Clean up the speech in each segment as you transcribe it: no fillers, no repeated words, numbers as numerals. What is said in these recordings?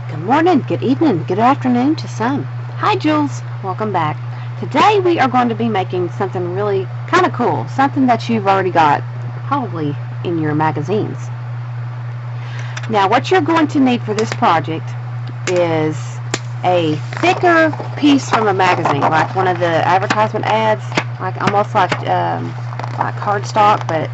Good morning, good evening, good afternoon to some. Hi Jules, welcome back. Today we are going to be making something really kind of cool, something that you've already got probably in your magazines. Now what you're going to need for this project is a thicker piece from a magazine, like one of the advertisement ads, like almost like cardstock, but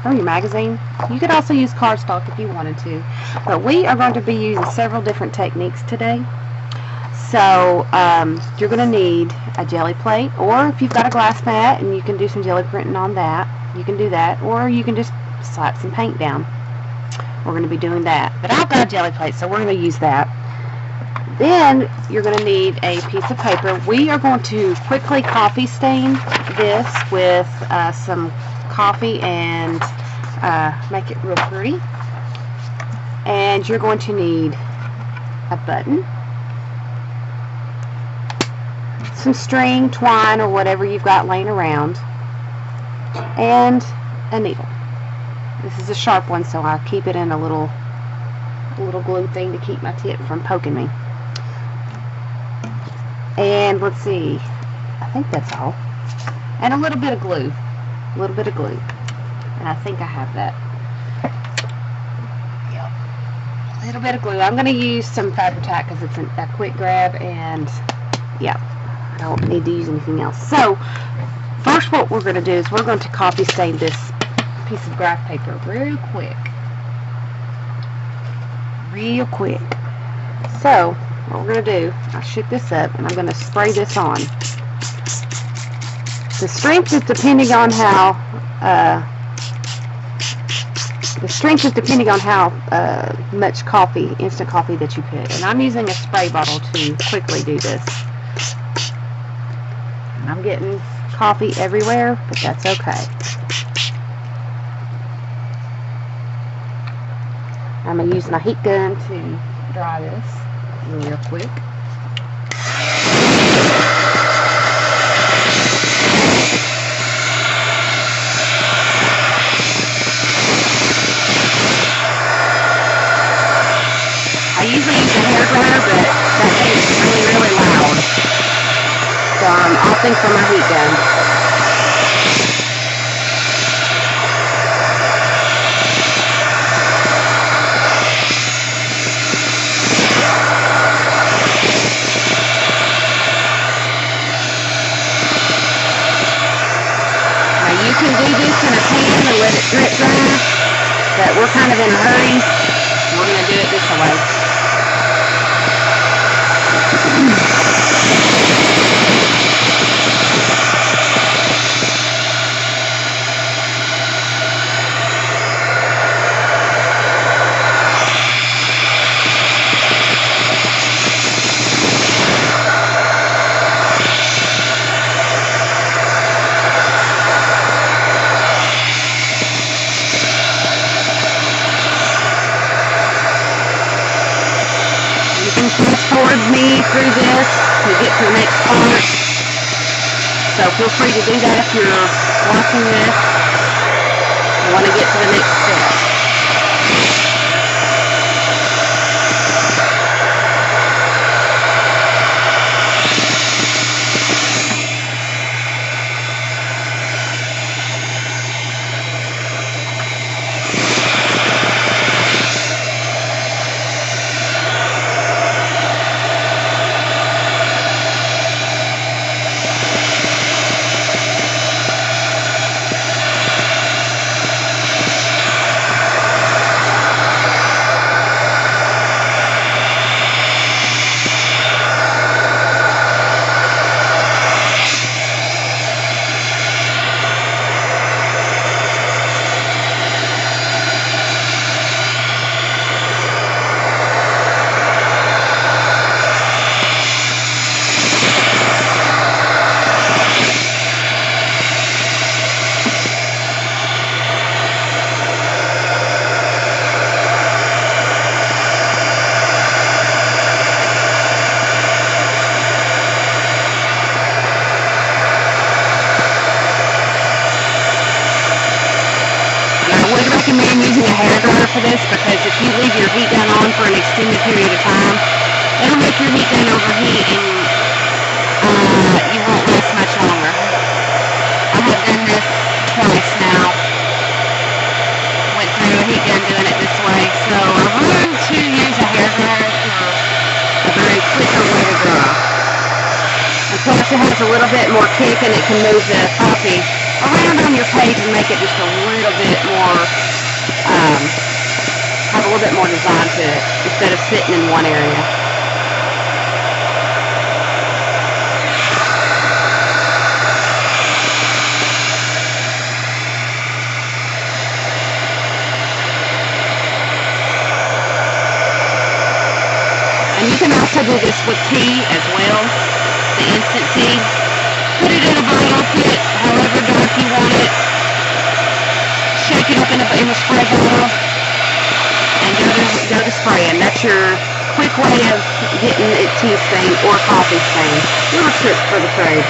from your magazine. You could also use cardstock if you wanted to, but we are going to be using several different techniques today. So you're going to need a jelly plate, or if you've got a glass mat and you can do some jelly printing on that, you can do that, or you can just slap some paint down. We're going to be doing that, but I've got a jelly plate, so we're going to use that. Then you're going to need a piece of paper. We are going to quickly coffee stain this with some coffee and make it real pretty. And you're going to need a button, some string, twine, or whatever you've got laying around, and a needle. This is a sharp one, so I'll keep it in a little glue thing to keep my tip from poking me. And let's see, I think that's all. And a little bit of glue. A little bit of glue. And I think I have that. Yep. A little bit of glue. I'm going to use some Fabri-Tac because it's a quick grab, and yeah, I don't need to use anything else. So, first what we're going to do is we're going to coffee stain this piece of graph paper real quick. Real quick. So, what we're going to do, I'll shoot this up and I'm going to spray this on. The strength is depending on how much coffee, instant coffee that you put. And I'm using a spray bottle to quickly do this. And I'm getting coffee everywhere, but that's okay. I'm going to use my heat gun to dry this real quick. I usually use a hair dryer, but that thing is really loud. So I'm opting for my heat gun. You can do this in a pan and let it drip dry, but we're kind of in a hurry. We're going to do it this way. Towards me through this to get to the next part. So feel free to do that if you're watching this and want to get to the next step. extended period of time, it'll make your heat gun overheat and you won't last much longer. I have done this twice now. Went through a heat gun doing it this way. So I've learned to use a hair dryer for a very quicker way to dry. And plus it has a little bit more kick and it can move the coffee around on your page and make it just a little bit more, have a little bit more design to it instead of sitting in one area. And you can also do this with tea as well, the instant tea. Put it in a bottle, put it however dark you want it. Shake it up in the spray bottle and go to spraying. That's your quick way of getting it tea stained or coffee stained. Little trick for the trade.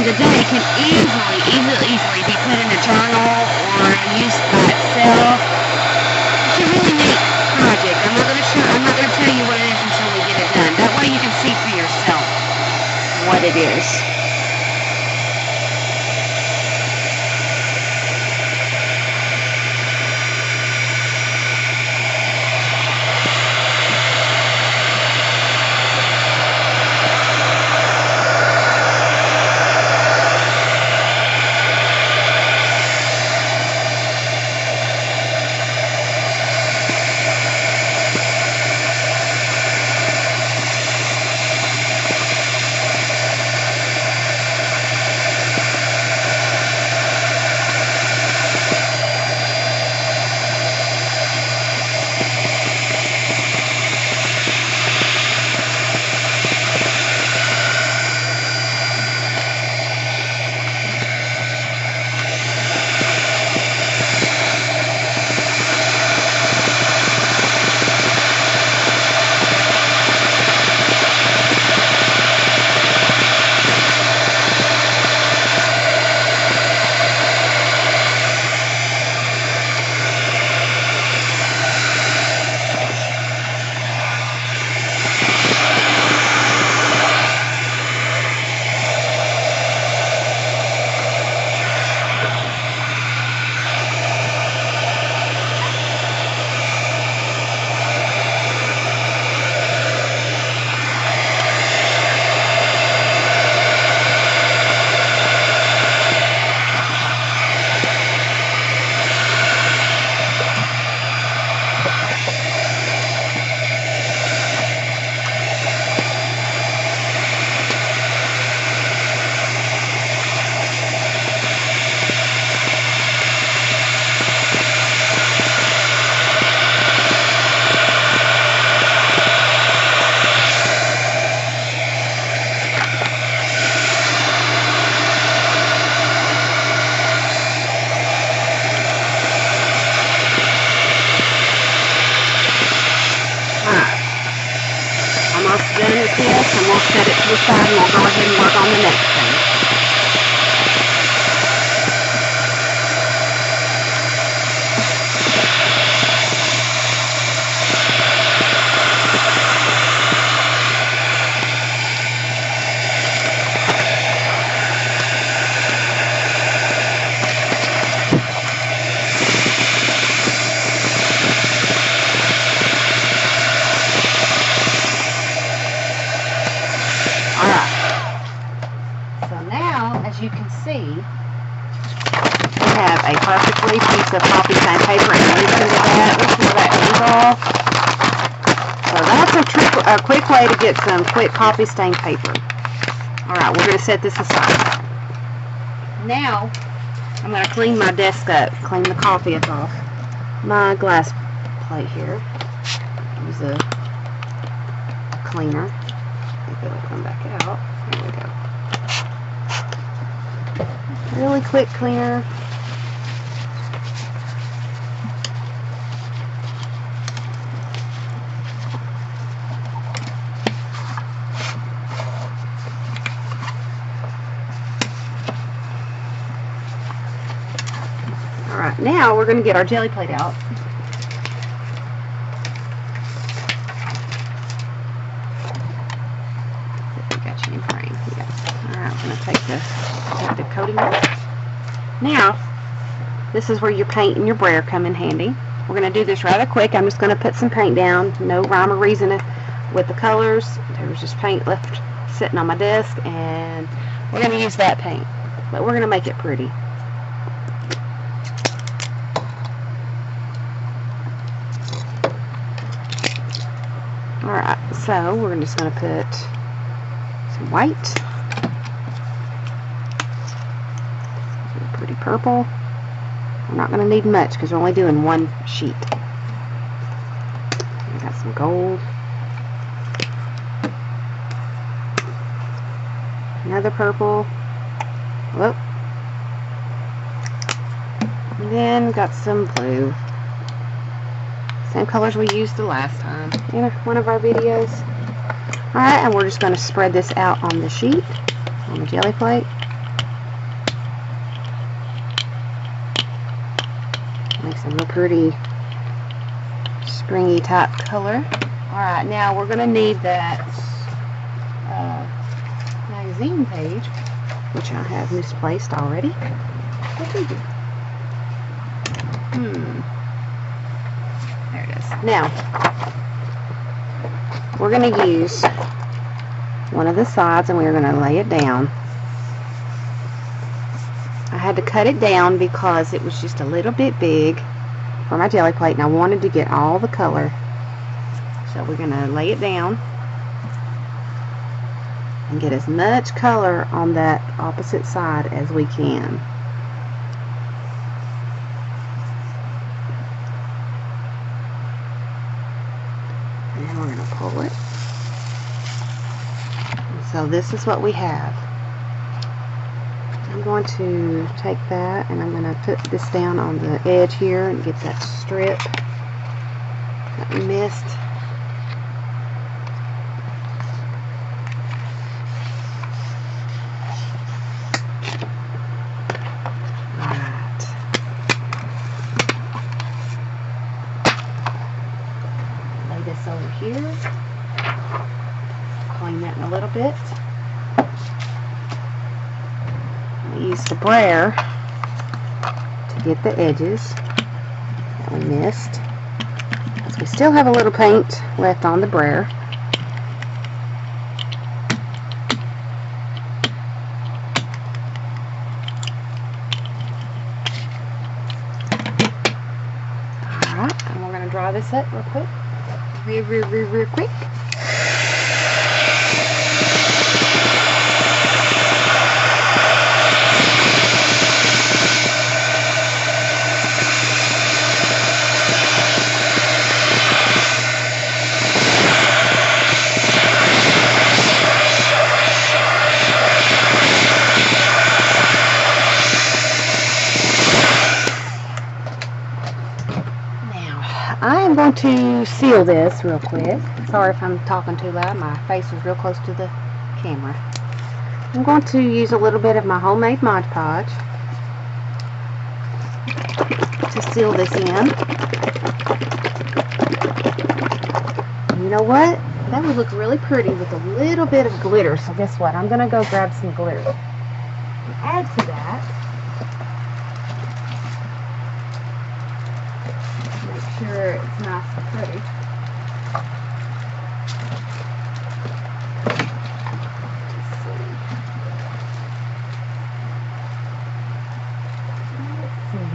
Today can easily be put in a journal or used by itself. It's a really neat project. I'm not going to tell you what it is until we get it done. That way you can see for yourself what it is. Done with this, and we'll set it to the side and we'll go ahead and work on the next thing. a perfectly piece of copy stain paper and loosen that. Loosen that end off. So that's a quick way to get some quick copy stain paper. Alright, we're going to set this aside. Now, I'm going to clean my desk up, clean the coffee up off my glass plate here. Use a cleaner. If it'll come back out. There we go. Really quick cleaner. Alright, now we're going to get our jelly plate out. Got you in frame. Yeah. Alright, I'm going to take the coating off. Now, this is where your paint and your brayer come in handy. We're going to do this rather quick. I'm just going to put some paint down. No rhyme or reason with the colors. There was just paint left sitting on my desk, and we're going to use that paint. But we're going to make it pretty. Alright, so we're just going to put some white, pretty purple. We're not going to need much because we're only doing one sheet. We got some gold, another purple, whoop, and then got some blue. Same colors we used the last time in one of our videos. Alright, and we're just going to spread this out on the sheet, on the jelly plate. Makes a real pretty springy type color. Alright, now we're going to need that magazine page, which I have misplaced already. What did you do? There it is. Now, we're going to use one of the sides and we're going to lay it down. I had to cut it down because it was just a little bit big for my jelly plate and I wanted to get all the color. So we're going to lay it down and get as much color on that opposite side as we can. And then we're going to pull it. And so this is what we have. I'm going to take that and I'm going to put this down on the edge here and get that strip that we missed. Over here, clean that in a little bit. I use the brayer to get the edges that we missed, because we still have a little paint left on the brayer. Alright, and we're going to dry this up real quick. Real quick. I am going to seal this real quick. Sorry if I'm talking too loud. My face is real close to the camera. I'm going to use a little bit of my homemade Mod Podge to seal this in. You know what? That would look really pretty with a little bit of glitter. So guess what? I'm going to go grab some glitter. And add to that, sure it's nice and pretty.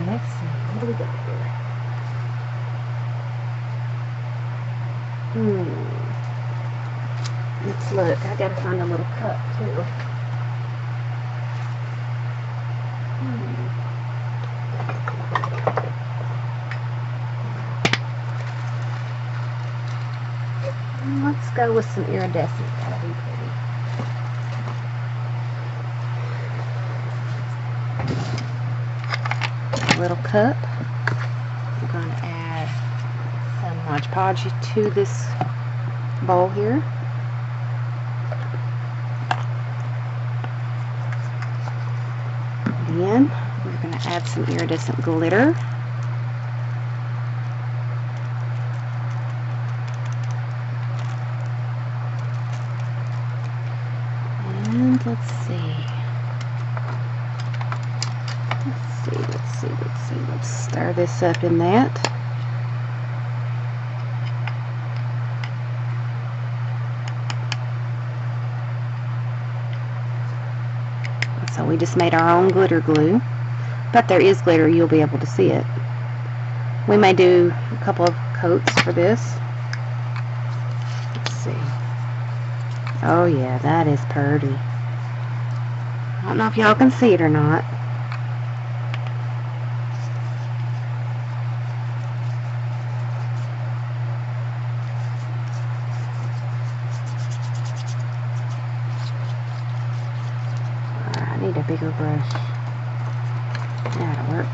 Let's see. Let's look. I gotta find a little cup too. Let's go with some iridescent. That'll be pretty. Little cup. I'm going to add some Mod Podge to this bowl here. Then we're going to add some iridescent glitter. And let's see. Let's stir this up in that. So we just made our own glitter glue, but there is glitter, you'll be able to see it. We may do a couple of coats for this. Let's see. Oh yeah, that is pretty. I don't know if y'all can see it or not. A bigger brush. That'll work.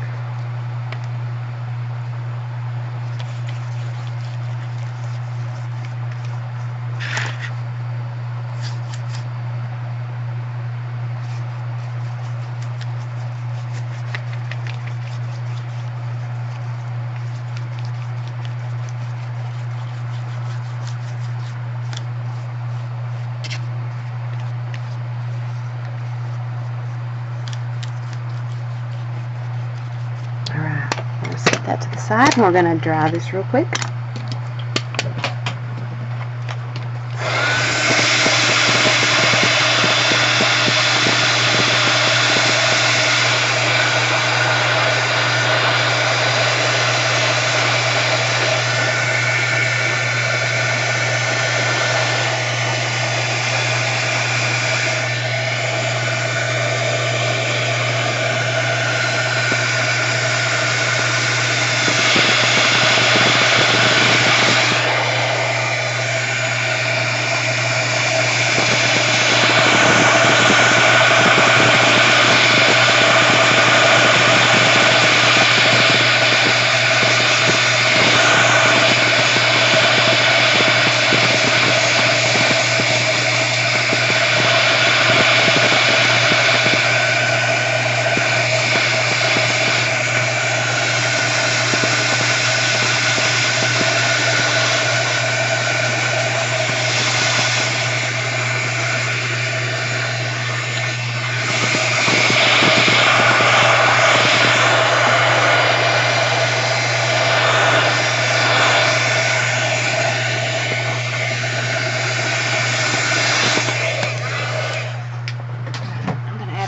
Set that to the side, and we're going to dry this real quick.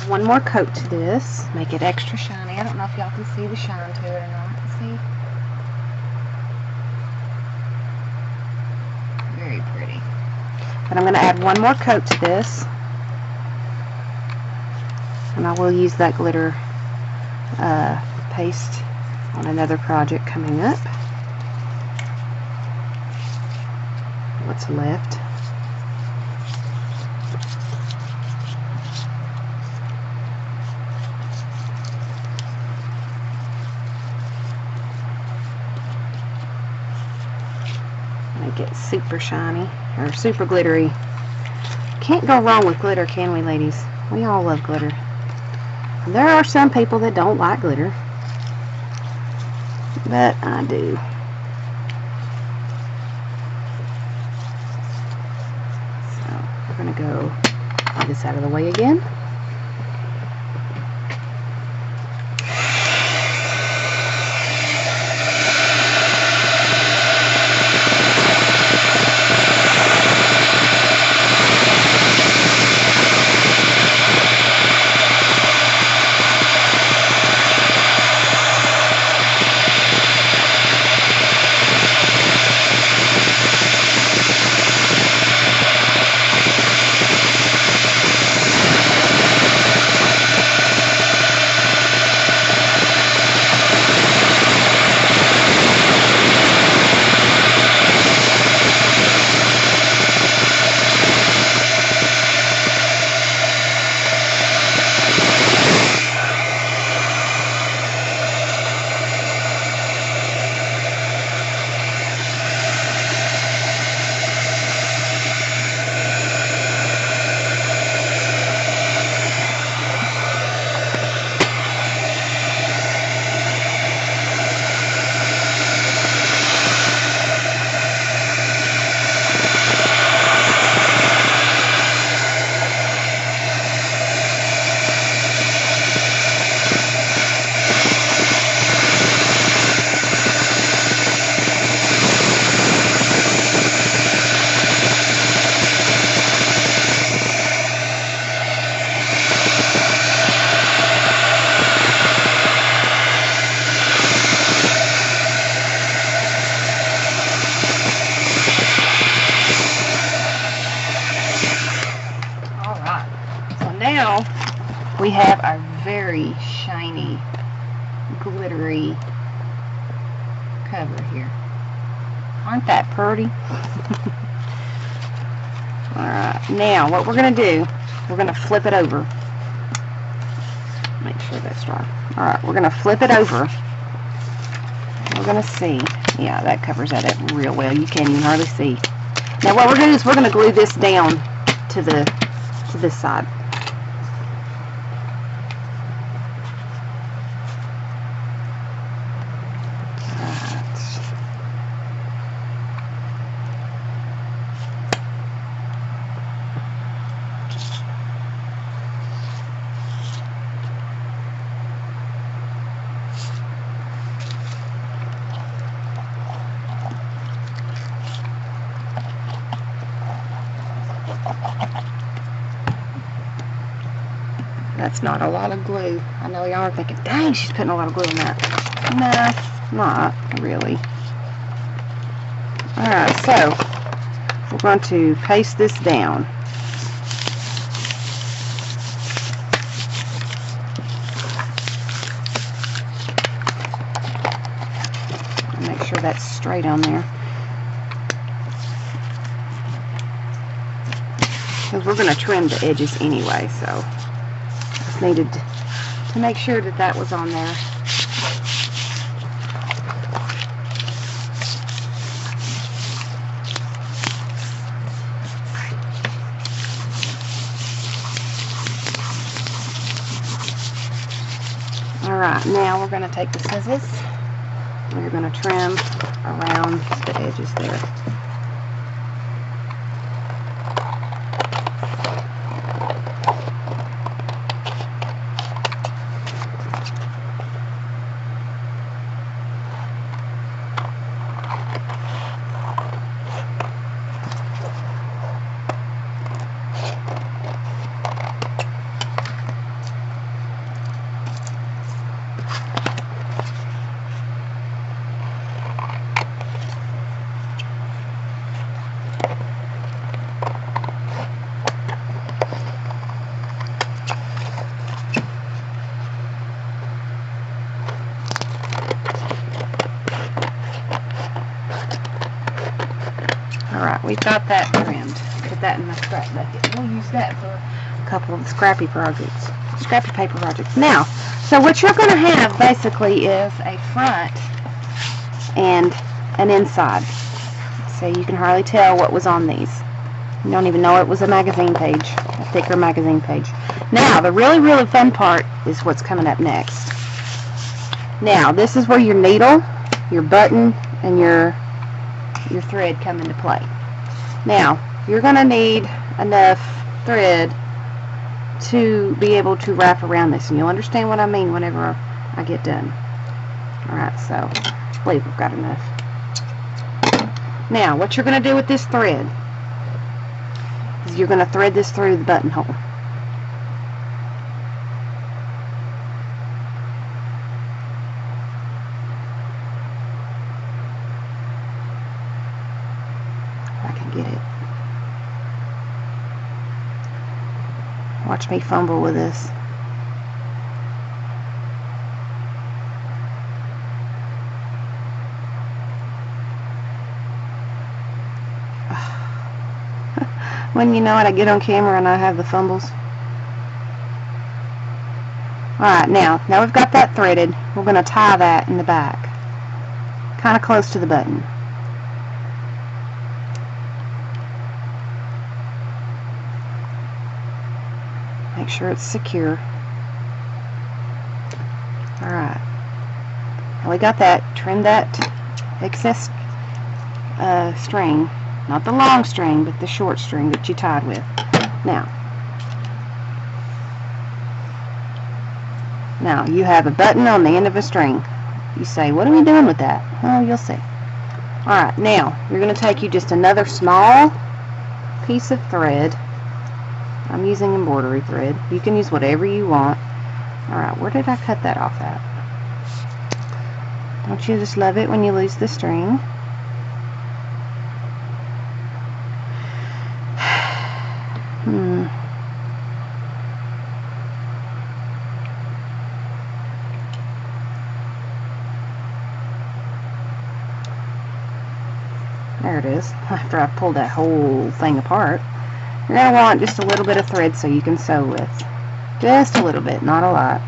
One more coat to this, make it extra shiny. I don't know if y'all can see the shine to it or not. See? Very pretty. But I'm going to add one more coat to this, and I will use that glitter paste on another project coming up. What's left. Make it super shiny or super glittery. Can't go wrong with glitter, can we, ladies? We all love glitter. There are some people that don't like glitter, but I do. So we're gonna go get this out of the way again. we have our very shiny, glittery cover here. Aren't that pretty? Alright, now what we're going to do, we're going to flip it over. Make sure that's dry. Alright, we're going to flip it over. We're going to see. Yeah, that covers that up real well. You can't even hardly see. Now what we're going to do is we're going to glue this down to this side. That's not a lot of glue. I know y'all are thinking, dang, she's putting a lot of glue in that. Nah, not really. Alright, so we're going to paste this down. Make sure that's straight on there. Because we're going to trim the edges anyway, so just needed to make sure that that was on there. Alright, now we're going to take the scissors and we're going to trim around the edges there. Alright, we've got that trimmed. Put that in my scrap bucket. We'll use that for a couple of scrappy projects. Scrappy paper projects. Now, so what you're going to have basically is a front and an inside. So you can hardly tell what was on these. You don't even know it was a magazine page. A thicker magazine page. Now, the really, really fun part is what's coming up next. Now, this is where your needle, your button, and your thread come into play. Now, you're going to need enough thread to be able to wrap around this, and you'll understand what I mean whenever I get done. Alright, so I believe we've got enough. Now, what you're going to do with this thread is you're going to thread this through the buttonhole. Get it. Watch me fumble with this. When you know it, I get on camera and I have the fumbles. Alright, now we've got that threaded. We're going to tie that in the back. Kind of close to the button. Make sure it's secure. Alright. Now we got that. Trim that excess string. Not the long string, but the short string that you tied with. Now you have a button on the end of a string. You say, what are we doing with that? Oh, you'll see. Alright, now you're going to take you just another small piece of thread. I'm using embroidery thread. You can use whatever you want. Alright, where did I cut that off at? Don't you just love it when you lose the string? it is. After I've pulled that whole thing apart, you're going to want just a little bit of thread so you can sew with. Just a little bit, not a lot.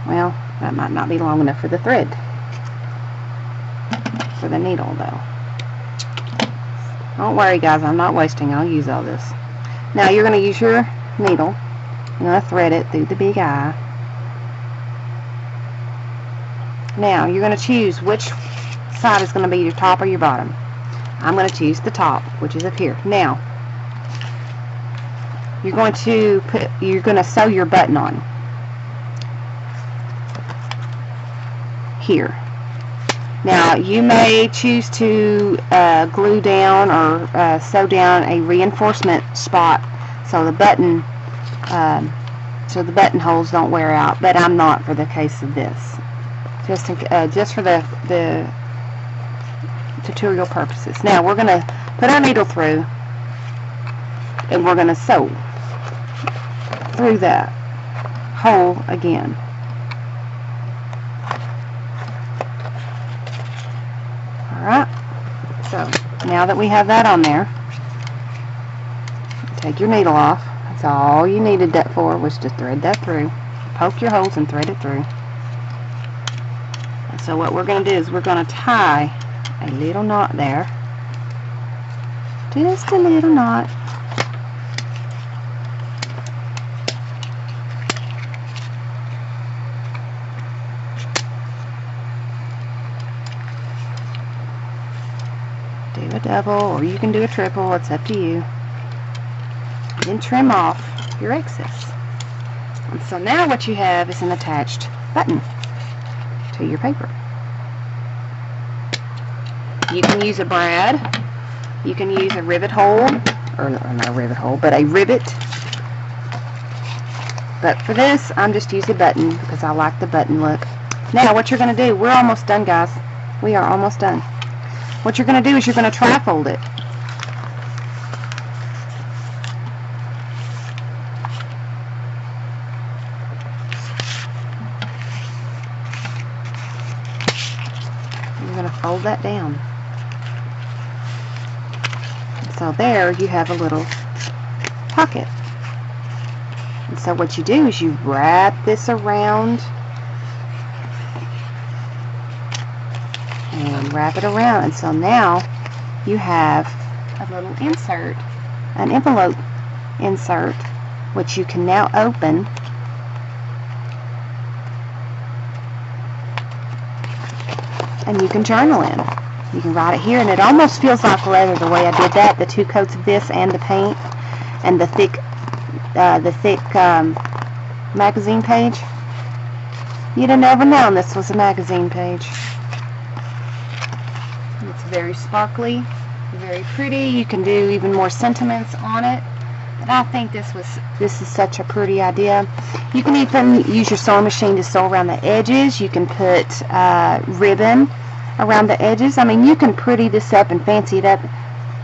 Well, that might not be long enough for the thread. For the needle, though. Don't worry, guys, I'm not wasting. I'll use all this. Now, you're going to use your needle. You're going to thread it through the big eye. Now, you're going to choose which side is going to be your top or your bottom. I'm going to choose the top, which is up here. Now, you're going to sew your button on. Here. Now, you may choose to glue down or sew down a reinforcement spot so the button holes don't wear out. But I'm not for the case of this. Just for the tutorial purposes. Now, we're going to put our needle through, and we're going to sew through that hole again. Alright, so now that we have that on there, take your needle off. That's all you needed that for, was to thread that through. Poke your holes and thread it through. And so what we're going to do is we're going to tie a little knot there. Just a little knot. Do a double, or you can do a triple, it's up to you. Then trim off your excess. And so now what you have is an attached button to your paper. You can use a brad, you can use a rivet hole, or not a rivet hole, but a rivet. But for this, I'm just using a button because I like the button look. Now what you're going to do, we're almost done, guys. We are almost done. What you're going to do is you're going to tri-fold it. You're going to fold that down. So there you have a little pocket. And so what you do is you wrap this around and wrap it around, and so now you have a little insert, an envelope insert, which you can now open and you can journal in. You can write it here, and it almost feels like leather the way I did that, the 2 coats of this and the paint and the thick magazine page. You'd have never known this was a magazine page. It's very sparkly, very pretty. You can do even more sentiments on it. But I think this is such a pretty idea. You can even use your sewing machine to sew around the edges. You can put ribbon around the edges. I mean, you can pretty this up and fancy it up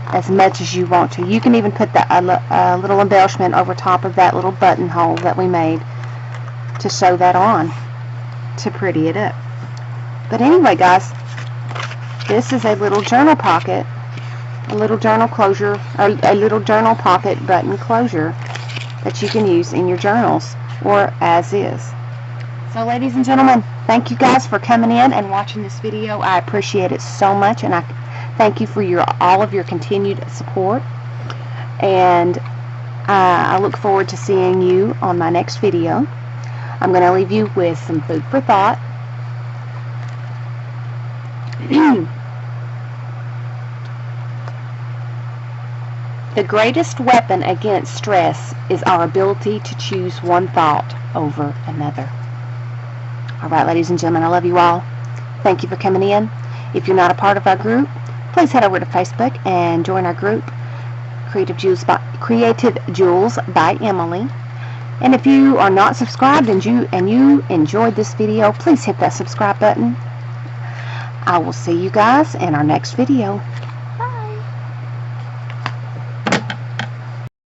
as much as you want to. You can even put a little embellishment over top of that little buttonhole that we made to sew that on to pretty it up. But anyway, guys, this is a little journal pocket, a little journal closure, or a little journal pocket button closure that you can use in your journals or as is. So, ladies and gentlemen, thank you guys for coming in and watching this video. I appreciate it so much, and I thank you for all of your continued support. And I look forward to seeing you on my next video. I'm going to leave you with some food for thought. The greatest weapon against stress is our ability to choose one thought over another. Alright, ladies and gentlemen, I love you all. Thank you for coming in. If you're not a part of our group, please head over to Facebook and join our group, Creative Jewels by Emily. And if you are not subscribed and you enjoyed this video, please hit that subscribe button. I will see you guys in our next video.